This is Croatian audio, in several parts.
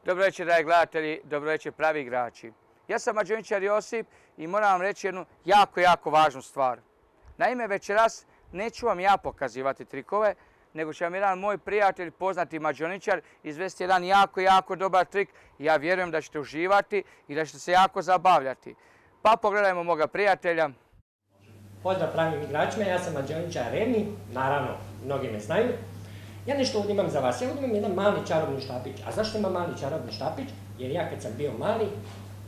Dobro večer, dragi gledatelji, dobro večer, pravi igrači. Ja sam mađioničar Josip i moram vam reći jednu jako važnu stvar. Naime, večeras neću vam ja pokazivati trikove, nego će vam jedan moj prijatelj, poznati mađioničar, izvesti jedan jako dobar trik i ja vjerujem da ćete uživati i da ćete se jako zabavljati. Pa pogledajmo moga prijatelja. Pozdrav pravim igračima, ja sam mađioničar Remi, naravno, mnogi me znaju. Ja nešto ovdje imam za vas, ja ovdje imam jedan mali čarobni štapić. A zašto imam mali čarobni štapić? Jer ja kad sam bio mali,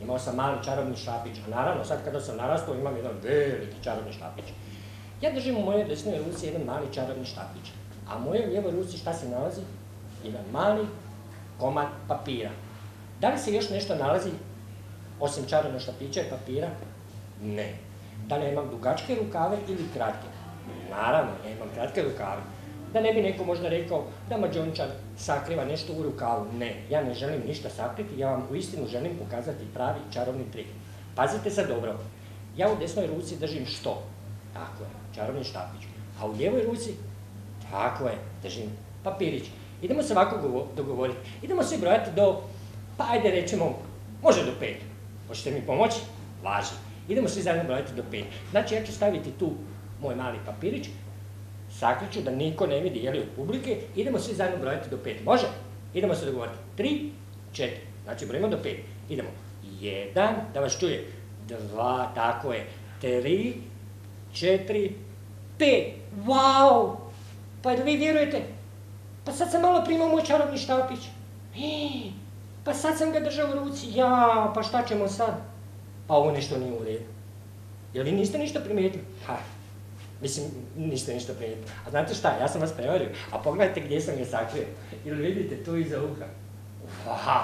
imao sam mali čarobni štapić. A naravno, sad kada sam narastao, imam jedan veliki čarobni štapić. Ja držim u mojoj desnoj ruci jedan mali čarobni štapić. A u mojoj lijevoj ruci šta se nalazi? Jedan mali komad papira. Da li se još nešto nalazi osim čarobnog štapića i papira? Ne. Da li ja imam dugačke rukave ili kratke? Naravno, ja imam kratke rukave. Da ne bi neko možda rekao da mađioničar sakriva nešto u rukavu. Ne, ja ne želim ništa sakriti, ja vam uistinu želim pokazati pravi čarobni trik. Pazite sad dobro, ja u desnoj ruci držim što? Tako je, čarobni štapić. A u lijevoj ruci, tako je, držim papirić. Idemo se ovako dogovoriti. Idemo se brojati do, pa ajde rećemo, može do 5. Hoćete mi pomoći? Važi. Idemo svi zajedno brojati do 5. Znači ja ću staviti tu moj mali papirić, sakriću da niko ne vidi, jeli, od publike, idemo svi zajedno brojati do 5. Može? Idemo se dogovoriti. 3, 4. Znači brojimo do 5. Idemo. 1, da vas čuje. 2, tako je. 3, 4, 5. Wow! Pa da vi vjerujete? Pa sad sam malo primao moj čarobni štapić. Pa sad sam ga držao u ruci. Ja, pa šta ćemo sad? Pa ovo nešto nije u redu. Jel vi niste ništa primijetili? Mislim, niste ništa primijetili. A znate šta, ja sam vas prevario. A pogledajte gdje sam ga sakrio. Jel vidite, tu iza uha.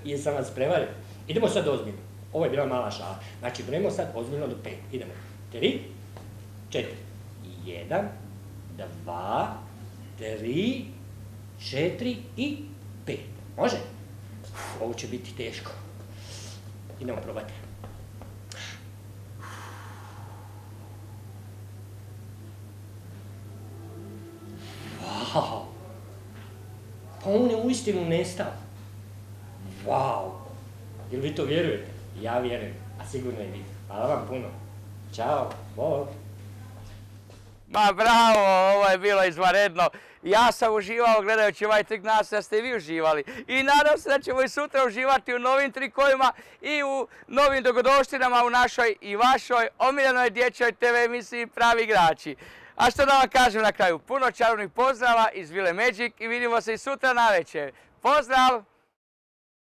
Jesam vas prevario. Idemo sad ozbiljno. Ovo je bila mala šala. Znači, brojimo sad ozbiljno do 5. Idemo. 3, 4. 1, 2, 3, 4 i 5. Može? Ovo će biti teško. Idemo probati. Wow! Pa on je uistinu nestao. Wow! Jel vi to vjerujete? Ja vjerujem, a sigurno i vi. Hvala vam puno. Ćao, bog! Ma bravo, ovo je bilo izvanredno. Ja sam uživao gledajući ovaj trik, nadam se da ste i vi uživali. I nadam se da ćemo i sutra uživati u novim trikovima i u novim dogodovštinama u našoj i vašoj omiljenoj dječjoj TV emisiji Pravi igrači. A što da vam kažem na kraju, puno čarobnih pozdrava iz Vile Magic i vidimo se i sutra navečer. Pozdrav!